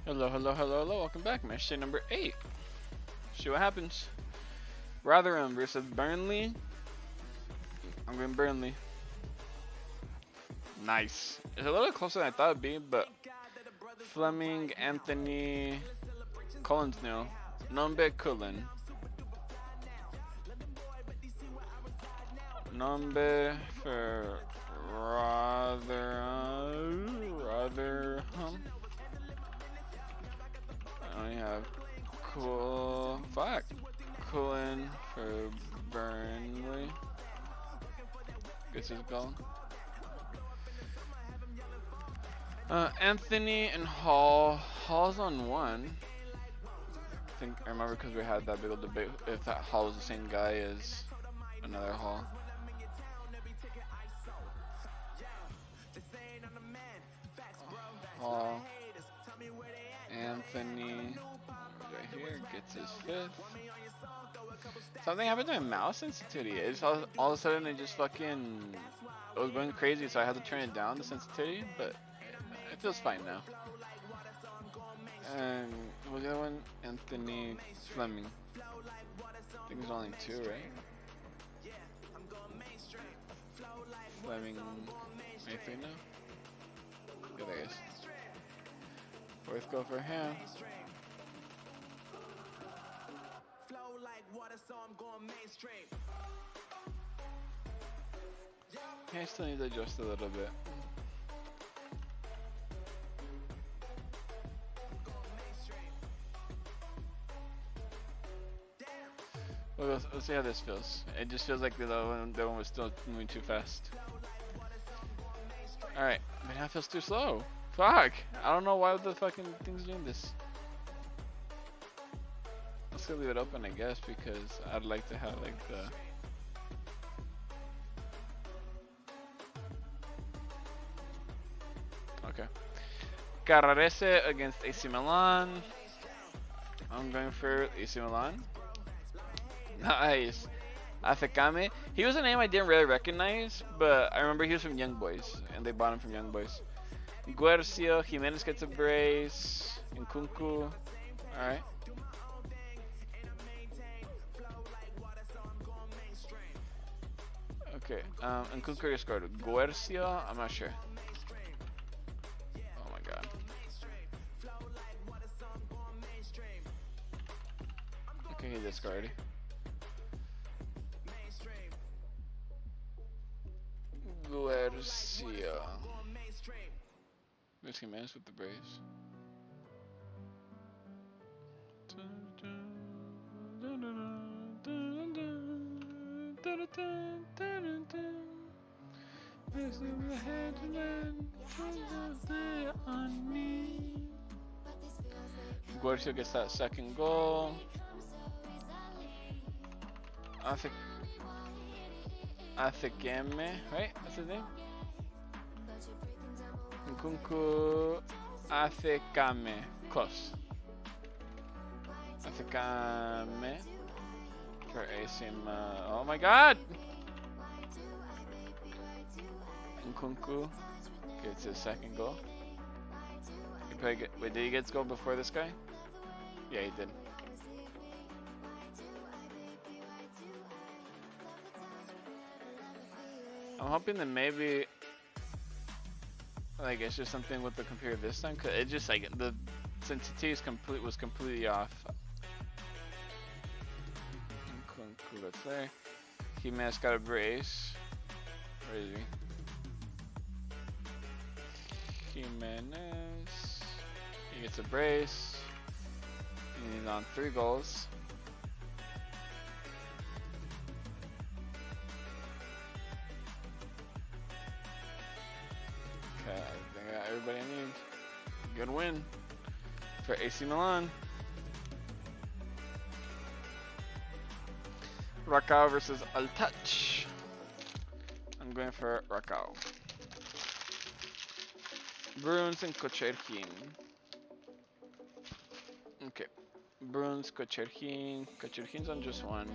Hello, hello, hello, hello. Welcome back. Matchday number 8. See what happens. Rotherham versus Burnley. I'm going Burnley. Nice. It's a little closer than I thought it'd be, but Fleming, Anthony, Collins new. Nombe Cullen. Nombe for Rotherham. I only have Cullen for Burnley. Guess his goal. Anthony and Hall. Hall's on 1. I remember because we had that big old debate if that Hall was the same guy as another Hall. Hall. Anthony right here gets his 5th. Something happened to my mouse sensitivity. It's all of a sudden it just fucking it was going crazy, so I had to turn it down, the sensitivity, but it feels fine now. And what was the other one? Anthony Fleming. I think there's only 2, right? Fleming 23 now? Good, I guess. 4th goal for him. I still need to adjust a little bit. Well, let's see how this feels. It just feels like the one was still moving too fast. Alright, man, that feels too slow. Fuck! I don't know why the fucking thing's doing this. Let's leave it open, I guess, because I'd like to have like the. Okay. Carrarese against AC Milan. I'm going for AC Milan. Nice. Afekame. He was a name I didn't really recognize, but I remember he was from Young Boys, and they bought him from Young Boys. Guercio, Jimenez gets a brace. Nkunku. Alright. Okay, Nkunku just scored. Guercio, I'm not sure. Oh my god. Okay, he did score already. Guercio. There's Jimenez with the brace. Guercio gets that 2nd goal. Afekame, right? That's his name? Nkunku Afekame. Close. Afekame for AC Milan. Oh my god! Nkunku gets his 2nd goal. Wait, did he get his goal before this guy? Yeah, he did. I'm hoping that maybe like it's just something with the computer this time, cause it just like the sensitivity was completely off. Nkunku, that's there. Jimenez got a brace. Where is he? Jimenez. He gets a brace. He's on 3 goals. Okay, I think I got everybody I need. Good win for AC Milan. Rakau versus Altach. I'm going for Rakau. Bruins and Kocherkin. Okay. Bruins, Kocherkin. Kocherkin's on just 1.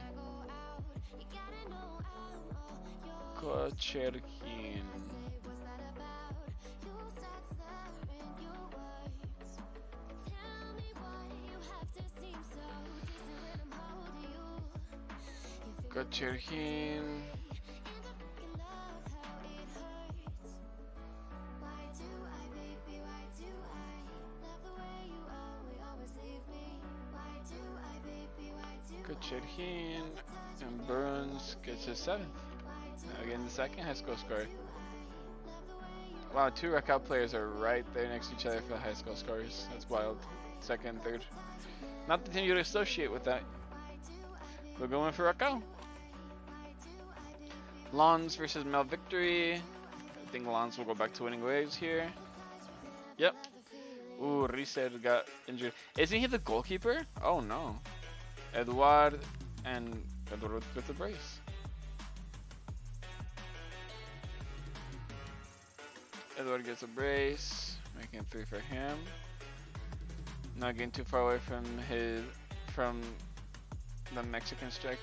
Kocherkin. Kacherhin. Kacherhin and Burns gets his 7th. Again, the second high school score. Wow, 2 Raquel players are right there next to each other for the high school scores. That's wild. Second, third. Not the team you'd associate with that. We're going for Raquel. Lons versus Mel Victory. I think Lons will go back to winning ways here. Yep. Ooh, Reset got injured. Isn't he the goalkeeper? Oh no. Eduard and Eduard with the brace. Eduard gets a brace, making 3 for him. Not getting too far away from the Mexican striker,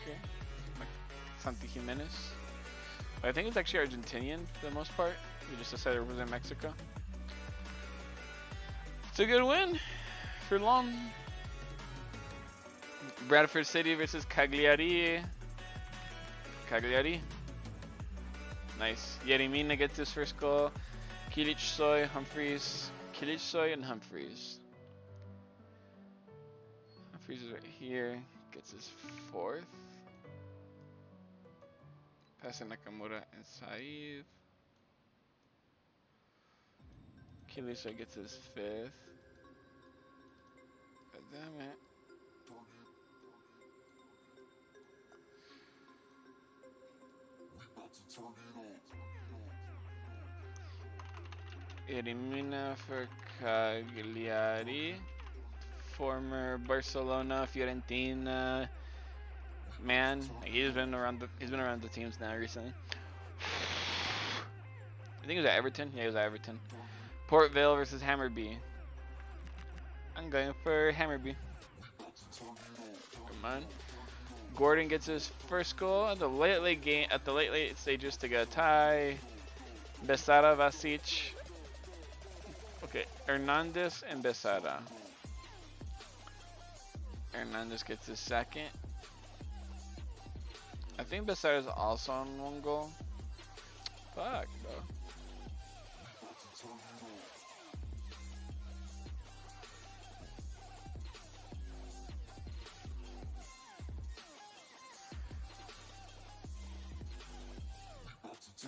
Santi Jimenez. I think it's actually Argentinian for the most part. We just decided to represent Mexico. It's a good win for Lon. Bradford City versus Cagliari. Cagliari. Nice. Yerimina gets his first goal. Kilic Soy, Humphreys. Kilic Soy and Humphreys. Humphreys is right here. Gets his 4th. Passing Nakamura and Saeed. Kilic Soy gets his 5th. God damn it. Elimina for Cagliari, former Barcelona, Fiorentina man. He's been around the teams now recently. I think he was at Everton. Yeah, he was at Everton. Port Vale versus Hammarby. I'm going for Hammarby. Come on. Gordon gets his first goal at the late stages to get a tie. Besara, Vasic. Okay, Hernandez and Besara. Hernandez gets his 2nd. I think Besara is also on 1 goal. Fuck, bro.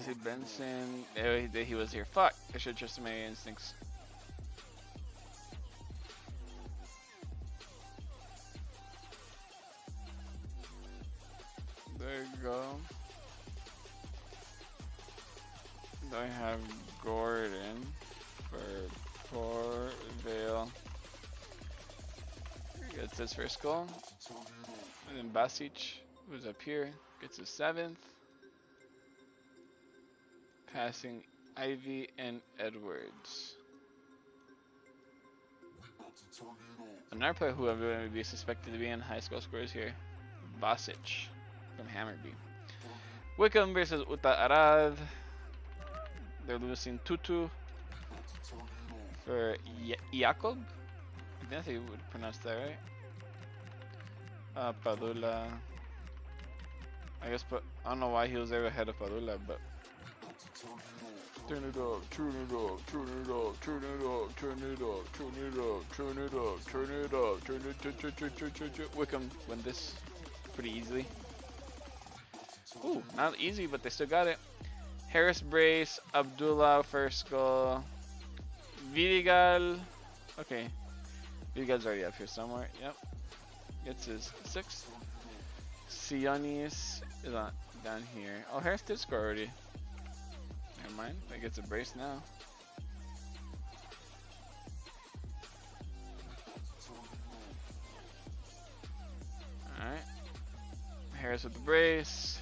See Benson. He was here. Fuck. I should trust my instincts. There you go. I have Gordon for Port Vale. Gets his first goal. And then Basic, who's up here, gets his 7th. Passing Ivy and Edwards. Another player who would be suspected to be in high school scores here. Basic from Hammarby. Wickham versus Uta Arad. They're losing Tutu for Jakob. I think you would pronounce that right. Padula. I guess, but I don't know why he was there ahead of Padula, but. Turn it up, turn it up, turn it up, turn it up, turn it up, turn it up, turn it up, turn it up, turn it up. Wickham win this pretty easily. Ooh, not easy, but they still got it. Harris brace, Abdullah first goal. Vidigal. Okay. Vidigal's already up here somewhere. Yep. Gets his 6th. Sionis is on down here. Oh, Harris did score already. Never mind. He gets a brace now. Alright. Harris with the brace.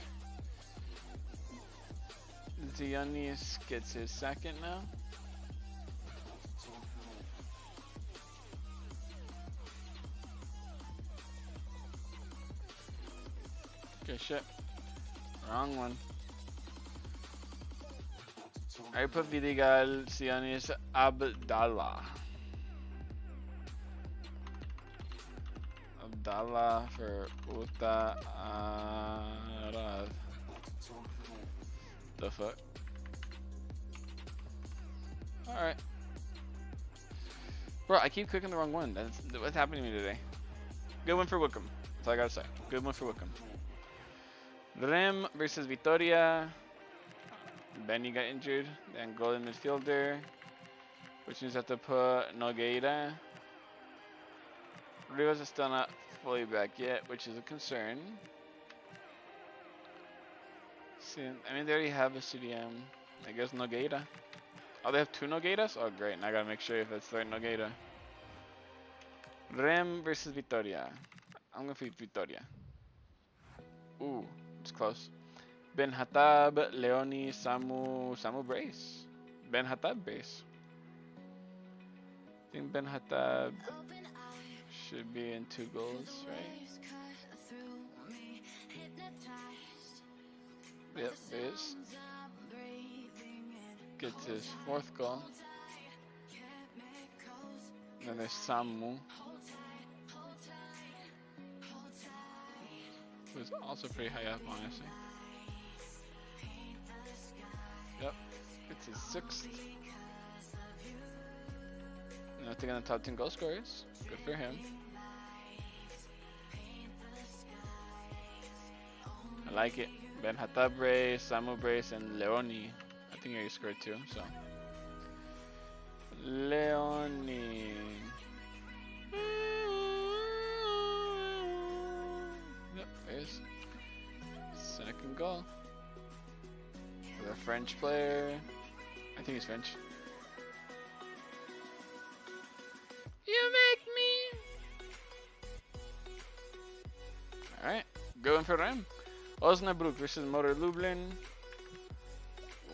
Sionis gets his 2nd now. Okay, shit. Wrong one. I put Vidigal, Sionis, Abdallah. Abdallah for Uta Arad. The fuck? Alright. Bro, I keep clicking the wrong one. That's what's happening to me today. Good one for Wickham. That's all I gotta say. Good one for Wickham. Rem versus Vitoria. Benny got injured. Then golden midfielder. Which means I have to put Nogueira. Rivas is still not fully back yet, which is a concern. See, I mean, they already have a CDM. I guess Nogueira. Oh, they have two Nogueiras? Oh, great. Now I gotta make sure if it's the right Nogueira. Rem versus Vitoria. I'm gonna feed Vitoria. Ooh, it's close. Ben Hatab, Leoni, Samu Brace. Ben Hatab Brace. I think Ben Hatab should be in 2 goals, right? Yep, it is. Gets his 4th goal. Then there's Samu, who's also pretty high up, honestly. Yep, it's his 6th. Nothing on the top 10 goal scorers. Good for him. I like it. Ben Hatab Brace, Samu Brace, and Leoni. I think he already scored 2, so. Leoni. Yep, there's 2nd goal. For the French player. I think he's French. You make me. Alright, going for Rem. Osnabrück versus Motor Lublin.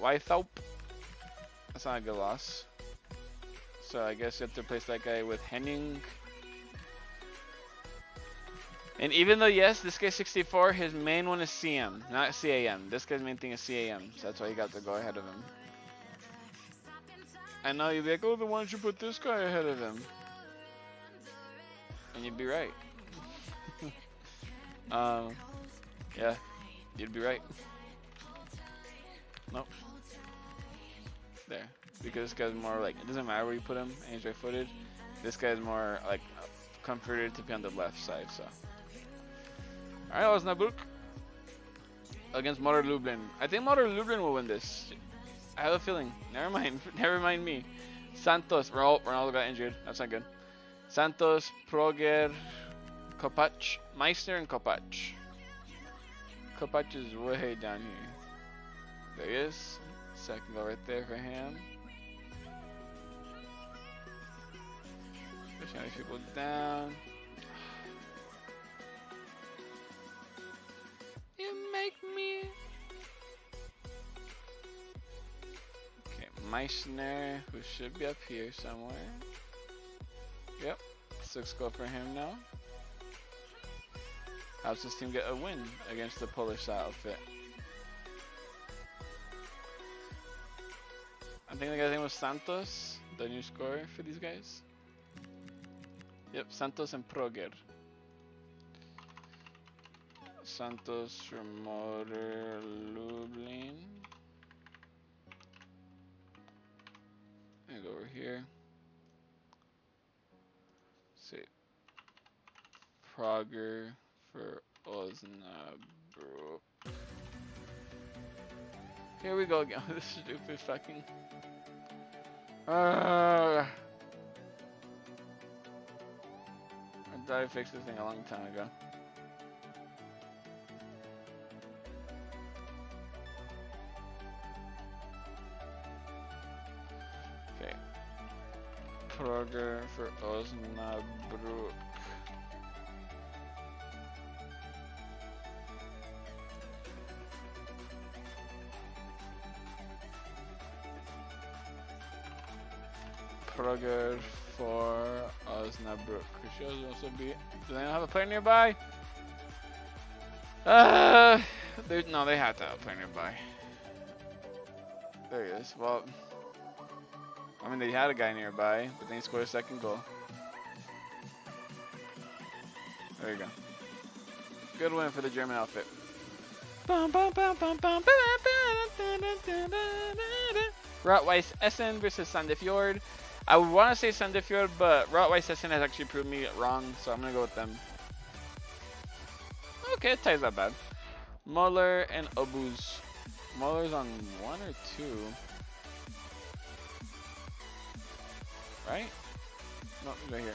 Wythaup. That's not a good loss. So I guess you have to replace that guy with Henning. And even though, yes, this guy's 64, his main one is CM, not CAM. This guy's main thing is CAM, so that's why he got to go ahead of him. I know you'd be like, oh, then why don't you put this guy ahead of him? And you'd be right. Yeah, you'd be right. Nope. There. Because this guy's more like, it doesn't matter where you put him, and he's right-footed. This guy's more like comforted to be on the left side, so. Alright, Osnabrück against Motor Lublin. I think Motor Lublin will win this. I have a feeling. Never mind. Never mind me. Santos. Ronaldo got injured. That's not good. Santos, Proger, Kopacz, Meissner, and Kopacz. Kopacz is way down here. There he is. 2nd goal right there for him. Pushing these people down. You make me. Okay, Meissner, who should be up here somewhere. Yep, 6th goal for him now. Helps this team get a win against the Polish outfit. I think the guy's name was Santos, the new scorer for these guys. Yep, Santos and Proger. Santos from Motor Lublin. And go over here. Let's see. Proger for Osnabrück. Here we go again. This stupid fucking. I thought I fixed this thing a long time ago. Okay. Proger for Osnabrück. Proger for Osnabrück. Should also be. Do they not have a player nearby? No, they have to have a player nearby. There he is. Well, I mean, they had a guy nearby, but then he scored a 2nd goal. There you go. Good win for the German outfit. Rotweiss Essen versus Sandefjord. I would want to say Sandefjord, but Rotweiss Essen has actually proved me wrong, so I'm going to go with them. Okay, it ties not bad. Muller and Obuz. Muller's on 1 or 2. Right? No, right here.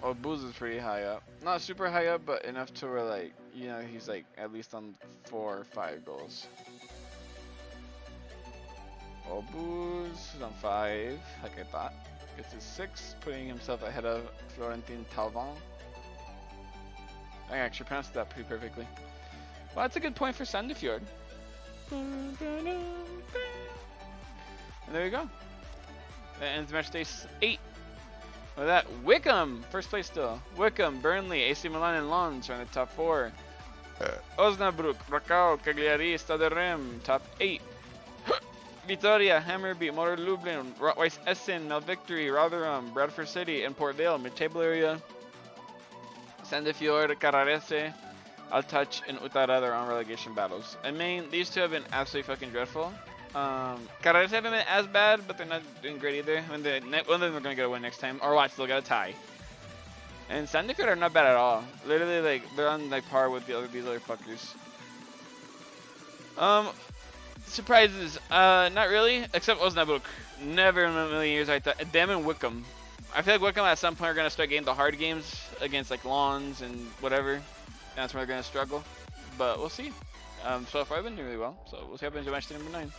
Obuz is pretty high up. Not super high up, but enough to where, like, you know, he's like at least on 4 or 5 goals. Obuz is on 5, like I thought. Gets his 6, putting himself ahead of Florentin Talvan. I actually pronounced that pretty perfectly. Well, that's a good point for Sandefjord. And there you go. That ends match day 8. With that, Wickham, first place still. Wickham, Burnley, AC Milan, and Lens are in the top 4. Osnabrück, Rakau, Cagliari, Stade Reims, top 8. Vitoria, Hammarby, Motor Lublin, Rotweiss Essen, Mel Victory, Rotherham, Bradford City, and Port Vale, mid-table area. Sandefjord, Carrarese, Altach, and Utara are on relegation battles. I mean, these two have been absolutely fucking dreadful. Carrarese haven't been as bad, but they're not doing great either. I mean, one of them are going to get a win next time. Or watch, they'll get a tie. And Sandefjord are not bad at all. Literally, like, they're on like par with these other fuckers. Surprises, not really, except Osnabrück. Never in a million years I thought. Them and Wickham. I feel like Wickham at some point are going to start getting the hard games against like Lens and whatever. That's where they're going to struggle. But we'll see. So far I've been doing really well. So we'll see what happens in match number 9.